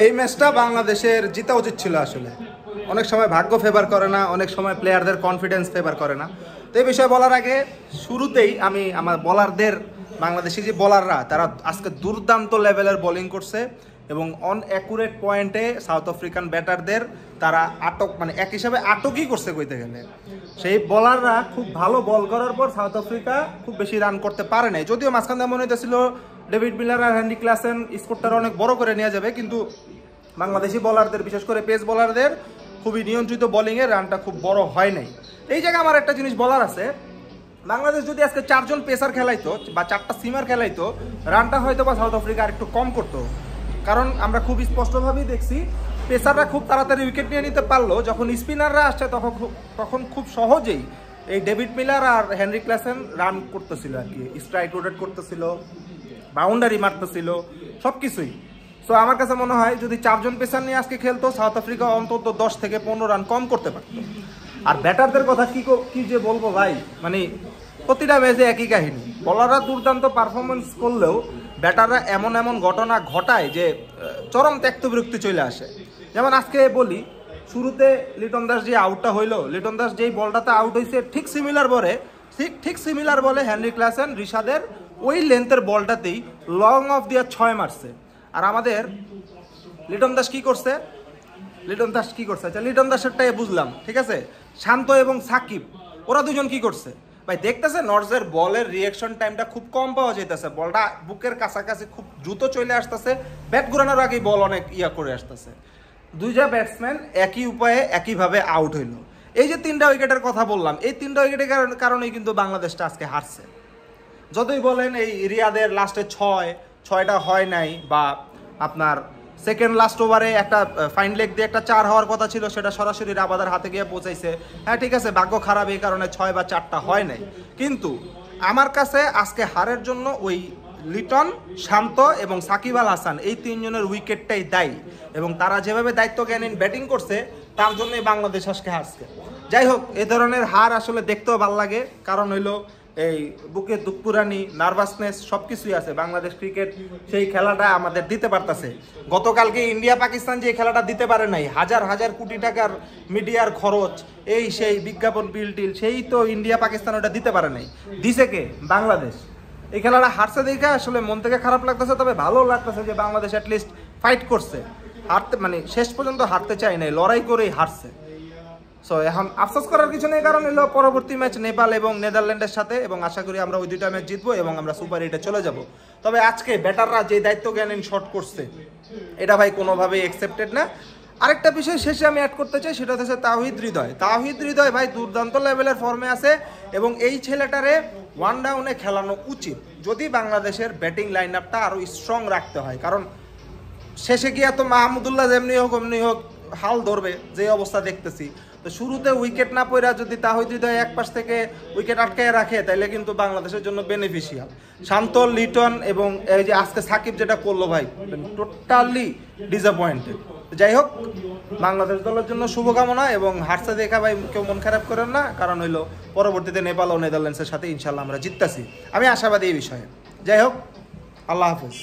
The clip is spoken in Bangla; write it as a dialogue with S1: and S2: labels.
S1: এই ম্যাচটা বাংলাদেশের জিতা উচিত ছিল। আসলে অনেক সময় ভাগ্য ফেভার করে না, অনেক সময় প্লেয়ারদের কনফিডেন্স ফেভার করে না। তো এই বিষয়ে বলার আগে শুরুতেই আমি আমার বলারদের, বাংলাদেশি যে বলাররা তারা আজকে দুর্দান্ত লেভেলের বোলিং করছে এবং অন অ্যাকুরেট পয়েন্টে সাউথ আফ্রিকান ব্যাটারদের তারা আটক, মানে এক হিসাবে আটকই করছে কইতে গেলে। সেই বলাররা খুব ভালো বল করার পর সাউথ আফ্রিকা খুব বেশি রান করতে পারে নাই, যদিও মাঝখান দিয়ে মনে হইতেছিল ডেভিড মিলার আর হেনরি ক্লাসেন স্কোরটা অনেক বড় করে নেওয়া যাবে, কিন্তু বাংলাদেশি বলারদের বিশেষ করে পেস বলারদের খুবই নিয়ন্ত্রিত বোলিংয়ে রানটা খুব বড় হয় নাই। এই জায়গায় আমার একটা জিনিস বলার আছে, বাংলাদেশ যদি আজকে 4 জন পেসার খেলাইতো বা 4টা সিমার খেলাইতো, রানটা হয়তো বা সাউথ আফ্রিকা আর একটু কম করতো। কারণ আমরা খুব স্পষ্টভাবেই দেখছি পেসাররা খুব তাড়াতাড়ি উইকেট নিয়ে নিতে পারলো, যখন স্পিনাররা আসছে তখন খুব সহজেই এই ডেভিড মিলার আর হেনরি ক্লাসেন রান করতেছিল, আর কি স্ট্রাইক রোটেট করতেছিল, বাউন্ডারি মারতেছিল, সব কিছুই। সো আমার কাছে মনে হয় যদি 4 জন পেসার নিয়ে আজকে খেলতো, সাউথ আফ্রিকা অন্তত 10 থেকে 15 রান কম করতে পারতো। আর ব্যাটারদের কথা কি যে বলবো ভাই, মানে প্রতিটা ম্যাচে একই কাহিনী। বলাররা দুর্দান্ত পারফরমেন্স করলেও ব্যাটাররা এমন এমন ঘটনা ঘটায় যে চরম ত্যক্ত বিরক্তি চলে আসে। যেমন আজকে বলি, শুরুতে লিটন দাস যে আউটটা হইলো, লিটন দাস যেই বলটাতে আউট হয়েছে ঠিক সিমিলার বলে হেনরি ক্লাসেন রিশাদের ওই লেন্থের বলটাতেই লং অফ দিয়া 6 মারছে। আর আমাদের লিটন দাস কি করছে? আচ্ছা, লিটন দাসেরটাই বুঝলাম, ঠিক আছে। শান্ত এবং সাকিব ওরা দুজন কি করছে ভাই? দেখতেছে নর্জের বলের রিয়াকশন টাইমটা খুব কম পাওয়া যাইতেছে, বলটা বুকের কাছাকাছি খুব দ্রুত চলে আসতেছে, ব্যাট ঘোরানোর আগেই বল অনেক করে আসতেছে। দুইটা ব্যাটসম্যান একই উপায়ে একইভাবে আউট হইল। এই যে 3টা উইকেটের কথা বললাম, এই 3টা উইকেটের কারণেই কিন্তু বাংলাদেশটা আজকে হারছে। যতই বলেন এই রিয়াদের লাস্টে 6টা হয় নাই, বা আপনার সেকেন্ড লাস্ট ওভারে একটা ফাইন লেগ দিয়ে একটা 4 হওয়ার কথা ছিল, সেটা সরাসরি রাবাদার হাতে গিয়ে পৌঁছাইছে। হ্যাঁ ঠিক আছে, ভাগ্য খারাপ, এই কারণে 6 বা 4টা হয় নাই। কিন্তু আমার কাছে আজকে হারের জন্য ওই লিটন, শান্ত এবং সাকিব আল হাসান এই 3 জনের উইকেটটাই দায়ী, এবং তারা যেভাবে দায়িত্বজ্ঞানহীন ব্যাটিং করছে তার জন্যই বাংলাদেশ আজকে হারছে। যাই হোক, এ ধরনের হার আসলে দেখতেও ভালো লাগে, কারণ হইলো এই বুকে দুঃখপুরানি, নার্ভাসনেস সব কিছুই আছে। বাংলাদেশ ক্রিকেট সেই খেলাটা আমাদের দিতে পারতেছে। গতকালকে ইন্ডিয়া পাকিস্তান যে খেলাটা দিতে পারে নাই, হাজার হাজার কোটি টাকার মিডিয়ার খরচ, এই সেই বিজ্ঞাপন বিল টিল, সেই তো ইন্ডিয়া পাকিস্তান ওটা দিতে পারে নাই, দিছে কে? বাংলাদেশ। এই খেলাটা হারছে দেখে আসলে মন থেকে খারাপ লাগতেছে, তবে ভালো লাগতেছে যে বাংলাদেশ অ্যাটলিস্ট ফাইট করছে, হারতে মানে শেষ পর্যন্ত হারতে চাই নাই, লড়াই করেই হারছে। সো এখন আফসোস করার কিছু নেই, কারণ এলো পরবর্তী ম্যাচ নেপাল এবং নেদারল্যান্ডের সাথে, এবং আশা করি আমরা ওই 2টা ম্যাচ জিতবো এবং আমরা সুপার 8-এ চলে যাব। তবে আজকে ব্যাটাররা যে দায়িত্বজ্ঞানহীন শট করছে, এটা ভাই কোনোভাবেই অ্যাকসেপ্টেড না। আরেকটা বিষয় শেষে আমি অ্যাড করতে চাই, সেটা হচ্ছে তাওহিদ হৃদয় ভাই দুর্দান্ত লেভেলের ফর্মে আছে, এবং এই ছেলেটারে 1 ডাউনে খেলানো উচিত যদি বাংলাদেশের ব্যাটিং লাইন আপটা আরও স্ট্রং রাখতে হয়। কারণ শেষে গিয়ে তো মাহমুদুল্লাহ যেমনি হোক অমনি হোক হাল ধরবে, যে অবস্থা দেখতেছি। তো শুরুতে উইকেট না পড়া যদি তাহিদ হৃদয় এক পাশ থেকে উইকেট আটকায় রাখে, তাহলে কিন্তু বাংলাদেশের জন্য বেনিফিশিয়াল। শান্ত, লিটন এবং এই যে আজকে সাকিব যেটা করলো ভাই, টোটালি ডিসঅ্যাপয়েন্টেড। যাই হোক, বাংলাদেশ দলের জন্য শুভকামনা, এবং হারতে দেখা ভাই কেউ মন খারাপ করেন না, কারণ হইলো পরবর্তীতে নেপাল ও নেদারল্যান্ডসের সাথে ইনশাল্লাহ আমরা জিততেছি, আমি আশাবাদী এই বিষয়ে। যাই হোক, আল্লাহ হাফেজ।